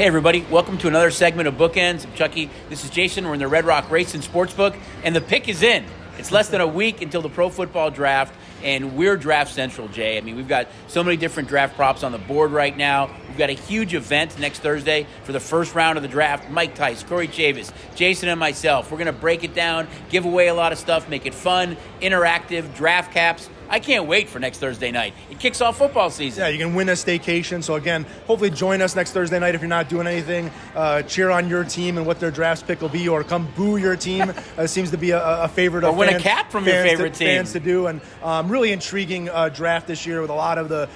Hey everybody, welcome to another segment of Bookends. I'm Chucky. This is Jason. We're in the Red Rock Racing Sportsbook, and the pick is in. It's less than a week until the pro football draft, and we're draft central, Jay. I mean, we've got so many different draft props on the board right now. We've got a huge event next Thursday for the first round of the draft. Mike Tice, Corey Chavis, Jason, and myself. We're going to break it down, give away a lot of stuff, make it fun, interactive, draft caps. I can't wait for next Thursday night. It kicks off football season. Yeah, you can win a staycation. So, again, hopefully join us next Thursday night if you're not doing anything. Cheer on your team and what their draft pick will be, or come boo your team. Seems to be a favorite of or win a cap from your favorite team. Fans to do. And really intriguing draft this year with a lot of the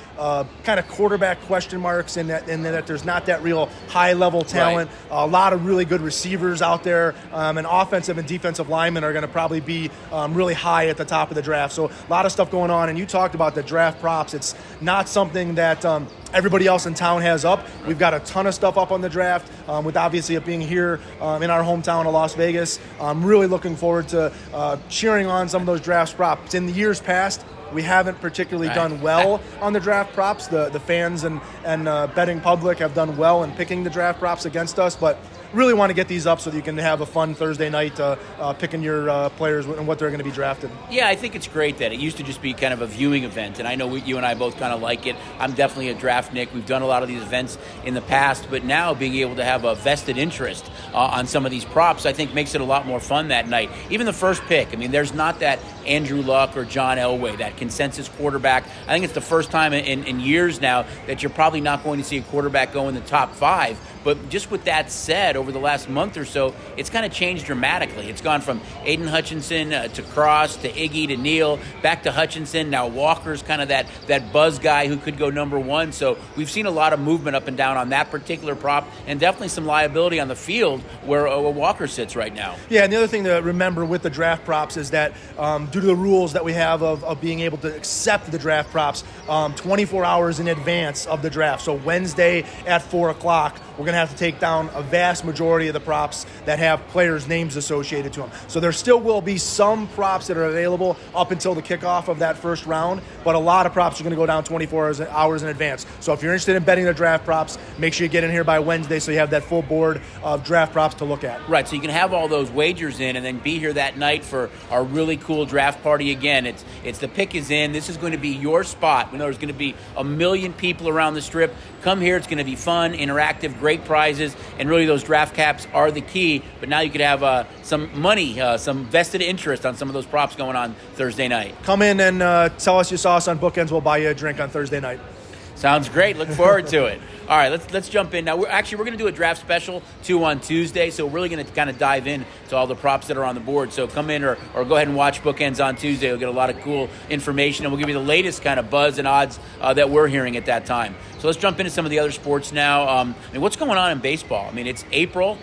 kind of quarterback question marks and that there's not that real high-level talent. Right. A lot of really good receivers out there. And offensive and defensive linemen are going to probably be really high at the top of the draft. So, a lot of stuff going on, and you talked about the draft props. It's not something that everybody else in town has up. We've got a ton of stuff up on the draft, with obviously it being here in our hometown of Las Vegas. I'm really looking forward to cheering on some of those draft props. In the years past, we haven't particularly done well on the draft props. The fans and betting public have done well in picking the draft props against us, but really want to get these up so that you can have a fun Thursday night picking your players and what they're going to be drafted. Yeah, I think it's great that it used to just be kind of a viewing event, and I know you and I both kind of like it. I'm definitely a draft Nick. We've done a lot of these events in the past, but now being able to have a vested interest on some of these props, I think makes it a lot more fun that night. Even the first pick, I mean, there's not that Andrew Luck or John Elway, that consensus quarterback. I think it's the first time in years now that you're probably not going to see a quarterback go in the top 5. But just with that said, over the last month or so, it's kind of changed dramatically. It's gone from Aiden Hutchinson to Cross to Iggy to Neal, back to Hutchinson. Now Walker's kind of that buzz guy who could go number 1. So we've seen a lot of movement up and down on that particular prop, and definitely some liability on the field where Walker sits right now. Yeah, and the other thing to remember with the draft props is that due to the rules that we have of being able to accept the draft props 24 hours in advance of the draft, so Wednesday at 4 o'clock, we're going to have to take down a vast majority of the props that have players' names associated to them. So there still will be some props that are available up until the kickoff of that first round, but a lot of props are going to go down 24 hours in advance. So if you're interested in betting the draft props, make sure you get in here by Wednesday so you have that full board of draft props to look at. Right, so you can have all those wagers in and then be here that night for our really cool draft party again. It's the pick is in. This is going to be your spot. We know there's going to be a million people around the strip. Come here. It's going to be fun, interactive, great prizes, and really those draft caps are the key. But now you could have some money, some vested interest on some of those props going on Thursday night. Come in and tell us you saw us on Bookends. We'll buy you a drink on Thursday night. Sounds great. Look forward to it. All right, let's jump in. Now, we're going to do a draft special, too, on Tuesday, so we're really going to kind of dive in to all the props that are on the board. So come in or go ahead and watch Bookends on Tuesday. You'll get a lot of cool information, and we'll give you the latest kind of buzz and odds that we're hearing at that time. So let's jump into some of the other sports now. I mean, what's going on in baseball? I mean, it's April.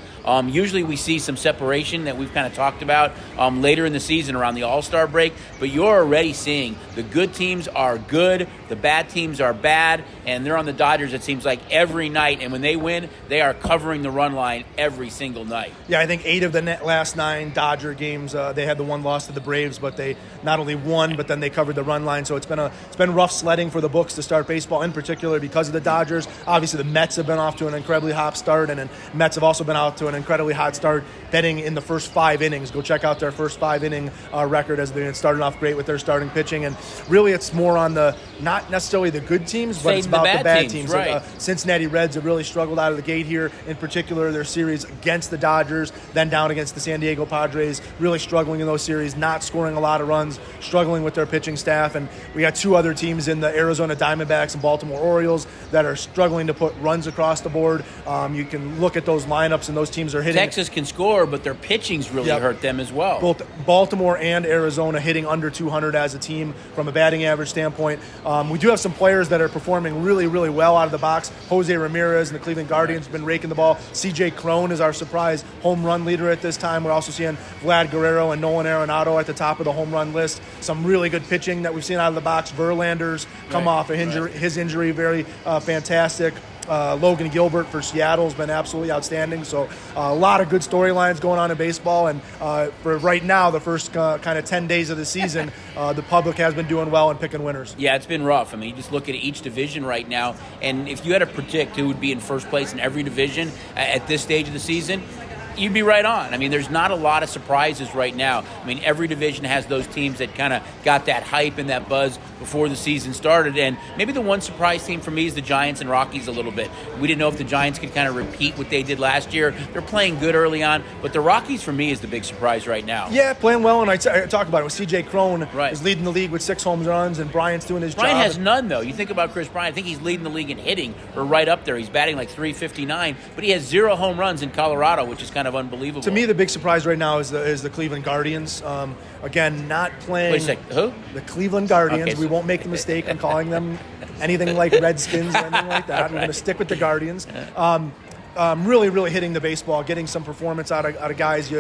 Usually we see some separation that we've kind of talked about later in the season around the All-Star break, but you're already seeing the good teams are good, the bad teams are bad, and they're on the Dodgers, it seems like, every night. And when they win, they are covering the run line every single night. Yeah, I think 8 of the last 9 Dodger games, they had the one loss to the Braves, but they not only won, but then they covered the run line. So it's been rough sledding for the books to start baseball, in particular because of the Dodgers. Obviously, the Mets have been off to an incredibly hot start, and then Mets have also been out to an incredibly hot start betting in the first 5 innings. Go check out their first 5-inning record, as they've started off great with their starting pitching. And really, it's more on the not necessarily the good teams, but it's about the bad teams. Right. Cincinnati Reds have really struggled out of the gate here. In particular, their series against the Dodgers, then down against the San Diego Padres, really struggling in those series, not scoring a lot of runs, struggling with their pitching staff. And we got 2 other teams in the Arizona Diamondbacks and Baltimore Orioles that are struggling to put runs across the board. You can look at those lineups, and those teams are hitting. Texas can score, but their pitching's really hurt them as well. Both Baltimore and Arizona hitting under 200 as a team from a batting average standpoint. We do have some players that are performing really, really well out of the box. Jose Ramirez and the Cleveland Guardians have been raking the ball. C.J. Cron is our surprise home run leader at this time. We're also seeing Vlad Guerrero and Nolan Arenado at the top of the home run list. Some really good pitching that we've seen out of the box. Verlander's come off his injury, very fantastic. Logan Gilbert for Seattle has been absolutely outstanding. So a lot of good storylines going on in baseball. And for right now, the first kind of 10 days of the season, the public has been doing well and picking winners. Yeah, it's been rough. I mean, you just look at each division right now, and if you had to predict who would be in first place in every division at this stage of the season, you'd be right on. I mean, there's not a lot of surprises right now. I mean, every division has those teams that kind of got that hype and that buzz before the season started. And maybe the one surprise team for me is the Giants and Rockies a little bit. We didn't know if the Giants could kind of repeat what they did last year. They're playing good early on, but the Rockies for me is the big surprise right now. Yeah, playing well, and I talk about it with C.J. Crone Right. is leading the league with 6 home runs, and Bryant's doing his Bryant job. has none, though. You think about Chris Bryant, I think he's leading the league in hitting, or right up there. He's batting like .359, but he has 0 home runs in Colorado, which is kind of unbelievable. To me, the big surprise right now is the Cleveland Guardians. Again, not playing. Wait a second, who? The Cleveland Guardians. Okay, so- We won't make the mistake in calling them anything like Redskins or anything like that. We're going to stick with the Guardians. Really, really hitting the baseball, getting some performance out of guys.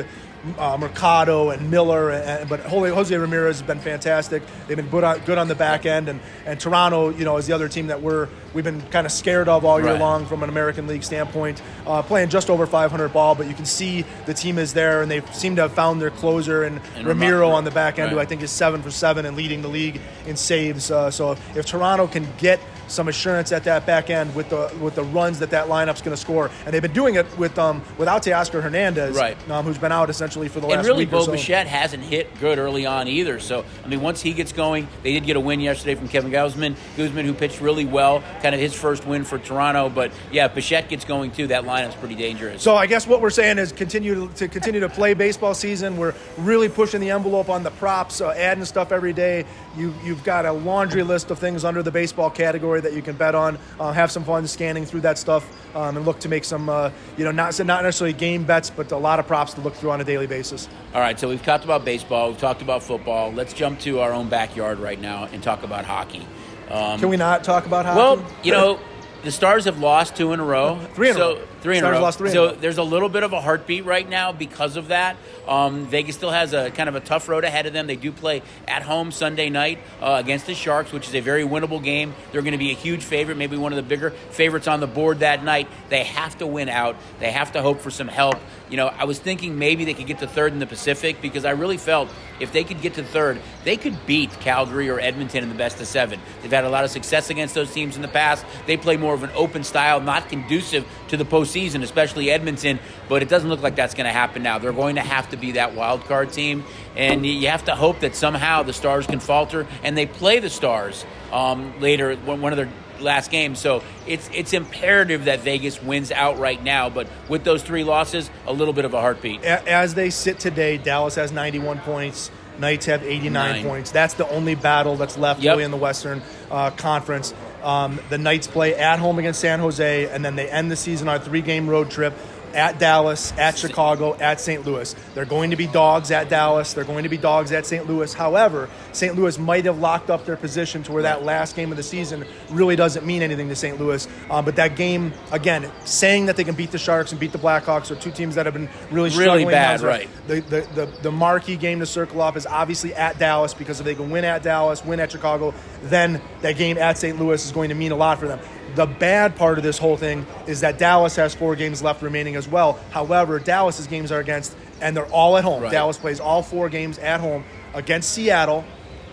Mercado and Miller, but Jose Ramirez has been fantastic. They've been good on the back end, and Toronto, is the other team that we've been kind of scared of all year Right. long from an American League standpoint. Playing just over 500 ball, but you can see the team is there, and they seem to have found their closer and Ramiro on the back end, who I think is 7 for 7 and leading the league in saves. So if Toronto can get some assurance at that back end with the runs that lineup's going to score, and they've been doing it without Teoscar Hernandez, Right. Who's been out essentially for the last And really, week or Bo so. Bichette hasn't hit good early on either. So, I mean, once he gets going, they did get a win yesterday from Kevin Guzman, who pitched really well, kind of his first win for Toronto. But, yeah, if Bichette gets going, too, that lineup's pretty dangerous. So I guess what we're saying is continue to play baseball season. We're really pushing the envelope on the props, adding stuff every day. You've got a laundry list of things under the baseball category that you can bet on. Have some fun scanning through that stuff and look to make some, not necessarily game bets, but a lot of props to look through on a daily basis. All right, so we've talked about baseball. We've talked about football. Let's jump to our own backyard right now and talk about hockey. Can we not talk about hockey? Well, the Stars have lost 2 in a row. 3 in a row. Three in a Stars row. lost 3 in a So row. there's a little bit of a heartbeat right now because of that. Vegas still has a kind of a tough road ahead of them. They do play at home Sunday night against the Sharks, which is a very winnable game. They're going to be a huge favorite, maybe one of the bigger favorites on the board that night. They have to win out. They have to hope for some help. I was thinking maybe they could get to third in the Pacific, because I really felt if they could get to third, they could beat Calgary or Edmonton in the best of 7. They've had a lot of success against those teams in the past. They play more of an open style, not conducive to the postseason, especially Edmonton, but it doesn't look like that's going to happen now. They're going to have to be that wild card team, and you have to hope that somehow the Stars can falter, and they play the Stars later, one of their last games. So it's imperative that Vegas wins out right now, but with those 3 losses, a little bit of a heartbeat. As they sit today, Dallas has 91 points. Knights have 89 9 points. That's the only battle that's left really in the Western Conference. The Knights play at home against San Jose, and then they end the season on a 3-game road trip at Dallas, at Chicago, at St. Louis. They're going to be dogs at Dallas. They're going to be dogs at St. Louis. However, St. Louis might have locked up their position to where that last game of the season really doesn't mean anything to St. Louis. But that game, again, saying that they can beat the Sharks and beat the Blackhawks are 2 teams that have been really struggling. Really bad, right. The marquee game to circle off is obviously at Dallas, because if they can win at Dallas, win at Chicago, then that game at St. Louis is going to mean a lot for them. The bad part of this whole thing is that Dallas has 4 games left remaining as well. However, Dallas's games are against, and they're all at home. Right. Dallas plays all 4 games at home against Seattle,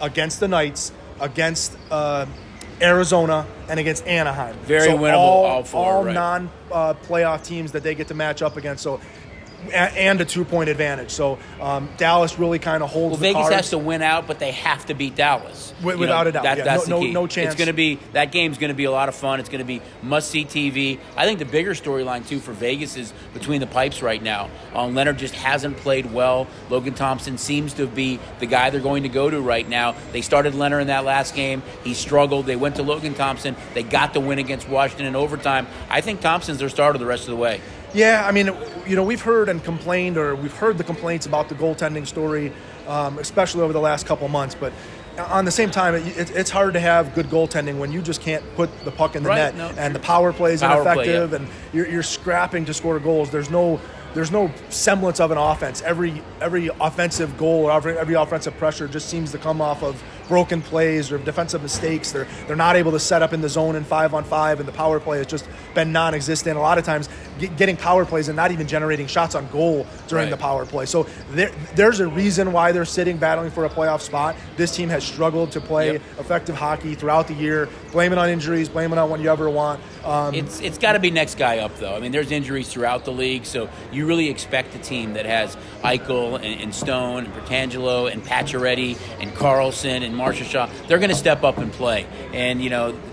against the Knights, against Arizona, and against Anaheim. Very winnable, all 4, all right. non-playoff teams that they get to match up against. So, and a 2-point advantage. So Dallas really kind of holds the Vegas cards. has to win out, but they have to beat Dallas. Without a doubt. That's the key. No chance. It's going to be, that game's going to be a lot of fun. It's going to be must-see TV. I think the bigger storyline, too, for Vegas is between the pipes right now. Leonard just hasn't played well. Logan Thompson seems to be the guy they're going to go to right now. They started Leonard in that last game. He struggled. They went to Logan Thompson. They got the win against Washington in overtime. I think Thompson's their starter the rest of the way. Yeah, I mean, we've heard and complained, or we've heard the complaints about the goaltending story, especially over the last couple months. But on the same time, it's hard to have good goaltending when you just can't put the puck in the net, and the power play is ineffective, and you're scrapping to score goals. There's no there's no semblance of an offense. Every offensive goal or every offensive pressure just seems to come off of broken plays or defensive mistakes. They're not able to set up in the zone in 5-on-5, and the power play has just been non-existent. A lot of times getting power plays and not even generating shots on goal during the power play. So there's a reason why they're sitting battling for a playoff spot. This team has struggled to play effective hockey throughout the year. Blame it on injuries, blame it on whatever you want. It's got to be next guy up, though. I mean, there's injuries throughout the league, so you really expect a team that has Eichel and Stone and Bertangelo and Pacioretty and Carlson and Marcia Shaw. They're going to step up and play. And,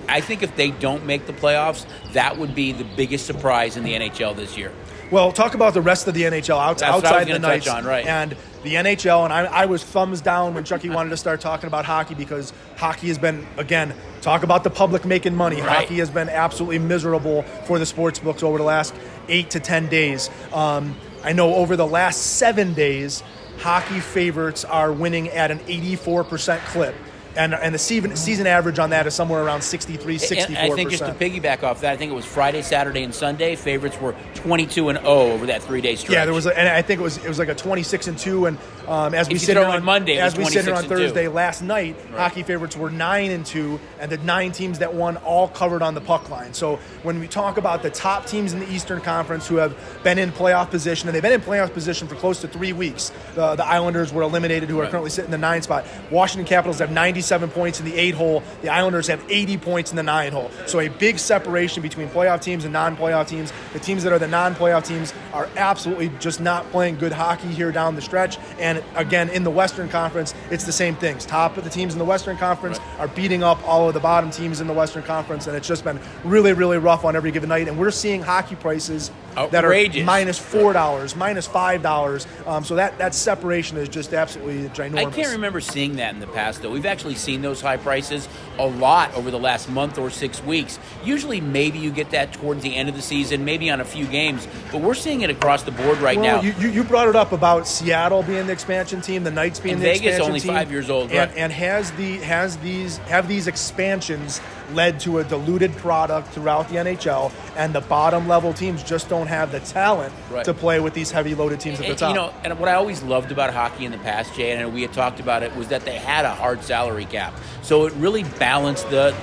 I think if they don't make the playoffs, that would be the biggest surprise in the NHL this year. Well, talk about the rest of the NHL outside the Knights and the NHL. And I was thumbs down when Chucky wanted to start talking about hockey, because hockey has been, again, talk about the public making money. Right. Hockey has been absolutely miserable for the sports books over the last 8 to 10 days. I know over the last 7 days, hockey favorites are winning at an 84% clip. And the season average on that is somewhere around 63, 64%. And I think just to piggyback off that, I think it was Friday, Saturday, and Sunday. Favorites were 22-0 over that 3-day stretch. Yeah, and I think it was like a 26-2. And as we sit here on Monday, as we sit here on Thursday, last night, hockey favorites were 9-2, and the 9 teams that won all covered on the puck line. So when we talk about the top teams in the Eastern Conference who have been in playoff position, and they've been in playoff position for close to 3 weeks, the Islanders were eliminated, who are currently sitting in the 9 spot. Washington Capitals have 97 points in the 8 hole. The Islanders have 80 points in the 9 hole. So a big separation between playoff teams and non-playoff teams. The teams that are the non-playoff teams are absolutely just not playing good hockey here down the stretch. And again, in the Western Conference, it's the same things. Top of the teams in the Western Conference are beating up all of the bottom teams in the Western Conference, and it's just been really, really rough on every given night. And we're seeing hockey prices that are minus $4, minus $5. So that separation is just absolutely ginormous. I can't remember seeing that in the past, though. We've actually seen those high prices a lot over the last month or 6 weeks. Usually maybe you get that towards the end of the season, maybe on a few games, but we're seeing it across the board right now. You brought it up about Seattle being the expansion team, the Knights being the expansion team. Vegas only 5 years old, right? And have these expansions led to a diluted product throughout the NHL, and the bottom level teams just don't have the talent to play with these heavy loaded teams at the top. And what I always loved about hockey in the past, Jay, and we had talked about it, was that they had a hard salary cap. So it really balanced the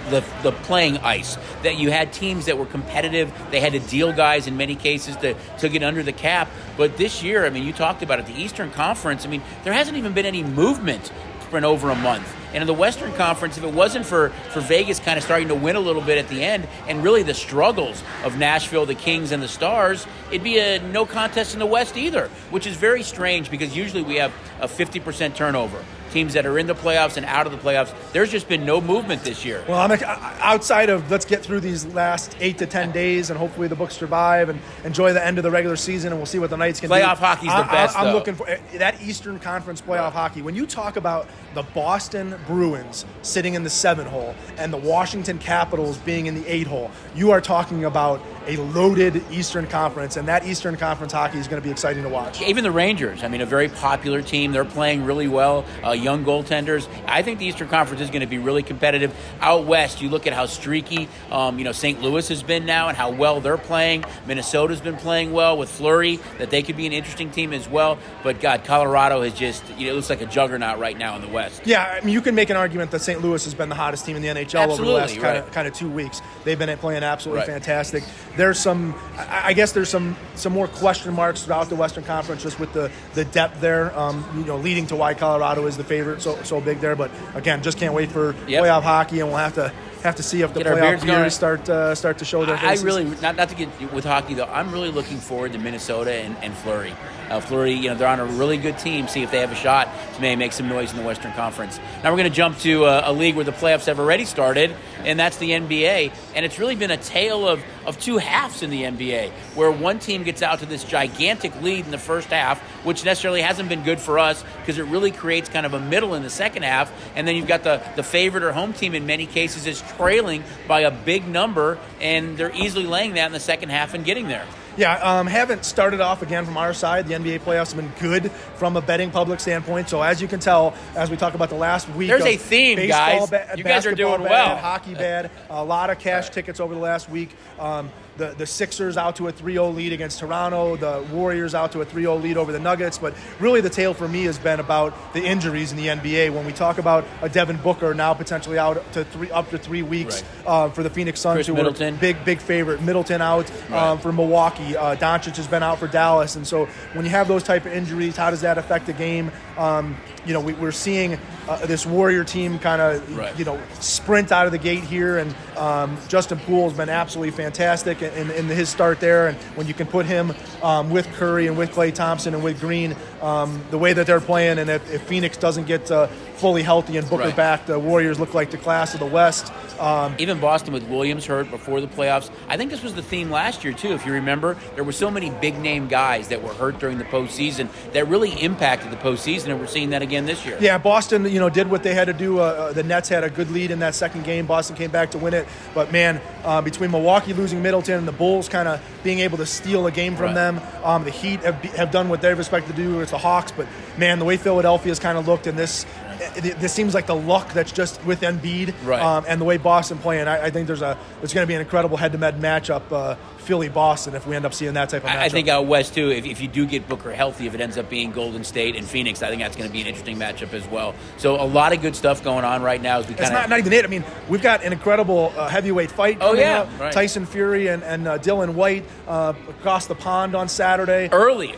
playing ice, that you had teams that were competitive. They had to deal guys in many cases to get under the cap. But this year, I mean, you talked about it, the Eastern Conference, I mean, there hasn't even been any movement for over a month. And in the Western Conference, if it wasn't for Vegas kind of starting to win a little bit at the end, and really the struggles of Nashville, the Kings, and the Stars, it'd be a no contest in the West either, which is very strange, because usually we have a 50% turnover. Teams that are in the playoffs and out of the playoffs, there's just been no movement this year. Well, outside of let's get through these last 8 to 10 days, and hopefully the Bucs survive and enjoy the end of the regular season, and we'll see what the Knights can do. Playoff hockey's the best, I'm looking for that Eastern Conference playoff hockey. When you talk about the Boston Bruins sitting in the 7 hole and the Washington Capitals being in the 8 hole, you are talking about a loaded Eastern Conference, and that Eastern Conference hockey is going to be exciting to watch. Even the Rangers, I mean, a very popular team. They're playing really well, young goaltenders. I think the Eastern Conference is going to be really competitive. Out West, you look at how streaky, St. Louis has been now and how well they're playing. Minnesota's been playing well with Fleury, that they could be an interesting team as well. But, God, Colorado has just, it looks like a juggernaut right now in the West. Yeah, I mean, you can make an argument that St. Louis has been the hottest team in the NHL over the last kind of 2 weeks. They've been playing absolutely fantastic. There's some more question marks throughout the Western Conference, just with the depth there, leading to why Colorado is the favorite so big there. But again, just can't wait for playoff hockey, and we'll have to see if the playoff years start to show their faces. I really, not to get with hockey though, I'm really looking forward to Minnesota and Fleury. Fleury, they're on a really good team. See if they have a shot to maybe make some noise in the Western Conference. Now we're going to jump to a league where the playoffs have already started, and that's the NBA. And it's really been a tale of two halves in the NBA, where one team gets out to this gigantic lead in the first half, which necessarily hasn't been good for us, because it really creates kind of a middle in the second half. And then you've got the favorite or home team in many cases is trailing by a big number, and they're easily laying that in the second half and getting there. Yeah, haven't started off again from our side. The NBA playoffs have been good from a betting public standpoint. So as you can tell, as we talk about the last week, there's a theme, baseball, guys. You guys are doing bad, well. Hockey bad. A lot of cash tickets over the last week. the Sixers out to a 3-0 lead against Toronto, the Warriors out to a 3-0 lead over the Nuggets. But really the tale for me has been about the injuries in the NBA. When we talk about a Devin Booker now potentially out to up to 3 weeks for the Phoenix Suns, Chris who Middleton. were big favorite. Middleton out for Milwaukee. Doncic has been out for Dallas. And so when you have those type of injuries, how does that affect the game? We're seeing this Warrior team kind of, sprint out of the gate here. And Justin Poole has been absolutely fantastic in his start there. And when you can put him with Curry and with Klay Thompson and with Green, the way that they're playing, and if Phoenix doesn't get fully healthy and Booker back, the Warriors look like the class of the West. Even Boston with Williams hurt before the playoffs. I think this was the theme last year, too. If you remember, there were so many big-name guys that were hurt during the postseason that really impacted the postseason, and we're seeing that again this year. Yeah, Boston, did what they had to do. The Nets had a good lead in that second game. Boston came back to win it. But, man, between Milwaukee losing Middleton and the Bulls kind of being able to steal a game from them, the Heat have done what they've expected to do. It's the Hawks. But, man, the way Philadelphia's kind of looked in this seems like the luck that's just with Embiid and the way Boston playing. I think there's going to be an incredible head-to-head matchup, Philly-Boston, if we end up seeing that type of matchup. I think out west, too, if you do get Booker healthy, if it ends up being Golden State and Phoenix, I think that's going to be an interesting matchup as well. So a lot of good stuff going on right now. As we it's not even it. I mean, we've got an incredible heavyweight fight coming up. Right. Tyson Fury and Dylan White across the pond on Saturday. Early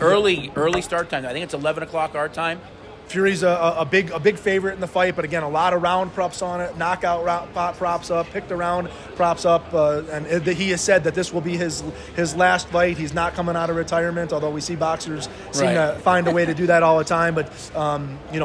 start time. I think it's 11 o'clock our time. Fury's a big favorite in the fight, but again, a lot of round props on it, knockout props up, picked around props up, and he has said that this will be his last fight. He's not coming out of retirement, although we see boxers seem to find a way to do that all the time. But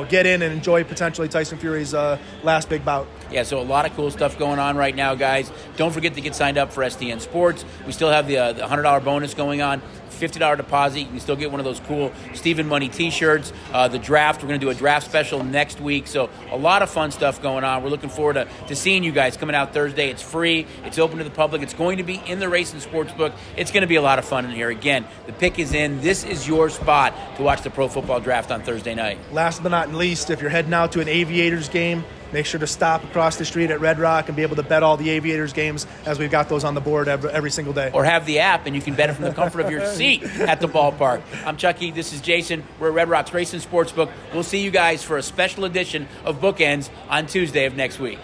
get in and enjoy potentially Tyson Fury's last big bout. Yeah, so a lot of cool stuff going on right now, guys. Don't forget to get signed up for STN Sports. We still have the $100 bonus going on. $50 deposit. You can still get one of those cool Stephen Money t-shirts. The draft, we're going to do a draft special next week. So a lot of fun stuff going on. We're looking forward to seeing you guys coming out Thursday. It's free. It's open to the public. It's going to be in the Race and Sportsbook. It's going to be a lot of fun in here. Again, the pick is in. This is your spot to watch the pro football draft on Thursday night. Last but not least, if you're heading out to an Aviators game, make sure to stop across the street at Red Rock and be able to bet all the Aviators games, as we've got those on the board every single day. Or have the app, and you can bet it from the comfort of your seat at the ballpark. I'm Chucky. This is Jason. We're at Red Rock's Race and Sportsbook. We'll see you guys for a special edition of Bookends on Tuesday of next week.